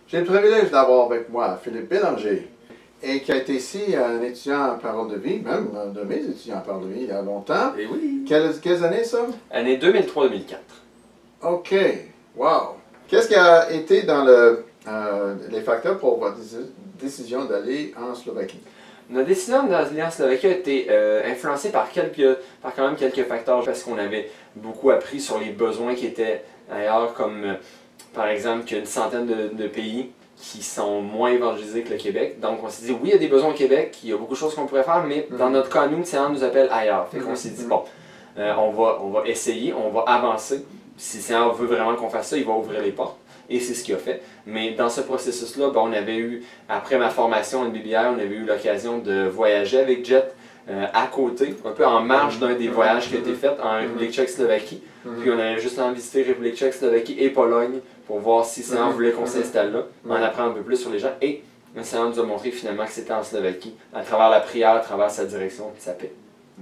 J'ai le privilège d'avoir avec moi Philippe Bélanger, et qui a été ici un étudiant en parole de vie, même un de mes étudiants en parole de vie il y a longtemps. Et oui. Quelles années ça? Année 2003-2004. OK. Wow. Qu'est-ce qui a été dans les facteurs pour votre décision d'aller en Slovaquie? Notre décision d'aller en Slovaquie a été influencée par quand même quelques facteurs, parce qu'on avait beaucoup appris sur les besoins qui étaient ailleurs, comme par exemple qu'il y a une centaine de pays qui sont moins évangélisés que le Québec. Donc on s'est dit, oui, il y a des besoins au Québec, il y a beaucoup de choses qu'on pourrait faire, mais dans notre cas, nous, le Seigneur nous appelle ailleurs. Fait qu'on s'est dit, bon, on va essayer, on va avancer. Si le Seigneur veut vraiment qu'on fasse ça, il va ouvrir les portes. Et c'est ce qu'il a fait. Mais dans ce processus-là, on avait eu, après ma formation en BBR, on avait eu l'occasion de voyager avec Jet à côté, un peu en marge d'un des voyages qui a été fait en République tchèque-Slovaquie. Puis on avait juste envie de visiter République tchèque-Slovaquie et Pologne pour voir si le Seigneur voulait qu'on s'installe là, en apprendre un peu plus sur les gens. Et le Seigneur nous a montré finalement que c'était en Slovaquie, à travers la prière, à travers sa direction et sa paix.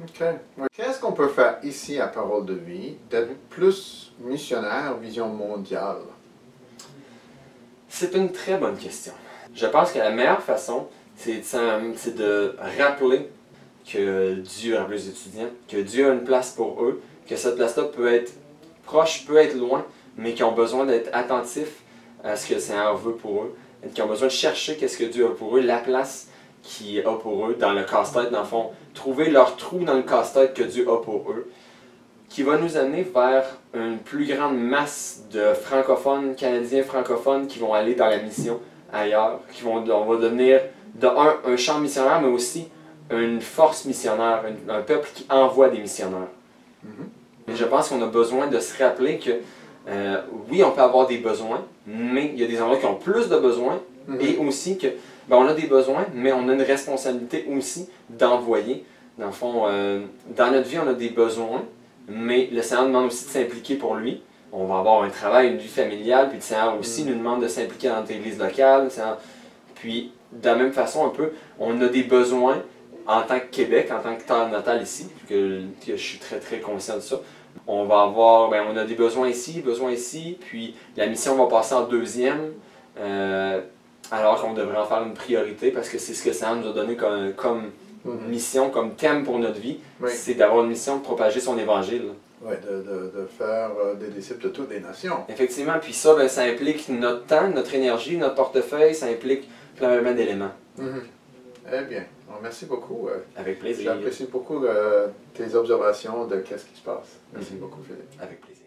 OK. Qu'est-ce qu'on peut faire ici à Parole de vie d'être plus missionnaire, vision mondiale? C'est une très bonne question. Je pense que la meilleure façon, c'est de rappeler que Dieu a plus d'étudiants, que Dieu a une place pour eux, que cette place-là peut être proche, peut être loin, mais qui ont besoin d'être attentifs à ce que le Seigneur veut pour eux, et qui ont besoin de chercher qu'est-ce que Dieu a pour eux, la place qu'il a pour eux dans le casse-tête, dans le fond, trouver leur trou dans le casse-tête que Dieu a pour eux, qui va nous amener vers une plus grande masse de francophones, canadiens francophones qui vont aller dans la mission ailleurs, on va devenir un champ missionnaire, mais aussi une force missionnaire, un peuple qui envoie des missionnaires. Et je pense qu'on a besoin de se rappeler que oui, on peut avoir des besoins, mais il y a des endroits qui ont plus de besoins, et aussi que on a des besoins, mais on a une responsabilité aussi d'envoyer. Dans le fond, dans notre vie, on a des besoins, mais le Seigneur demande aussi de s'impliquer pour lui. On va avoir un travail, une vie familiale, puis le Seigneur aussi nous demande de s'impliquer dans notre église locale. Puis, de la même façon, un peu, on a des besoins en tant que Québec, en tant que terre natale ici, que je suis très très conscient de ça. On va avoir, on a des besoins ici, puis la mission va passer en deuxième, alors qu'on devrait en faire une priorité, parce que c'est ce que le Seigneur nous a donné comme mission, comme thème pour notre vie, c'est d'avoir une mission de propager son évangile. Oui, de faire des disciples de toutes les nations. Effectivement, puis ça, ça implique notre temps, notre énergie, notre portefeuille, ça implique plein d'éléments. Eh bien, merci beaucoup. Avec plaisir. J'apprécie beaucoup tes observations de qu'est-ce qui se passe. Merci beaucoup, Philippe. Avec plaisir.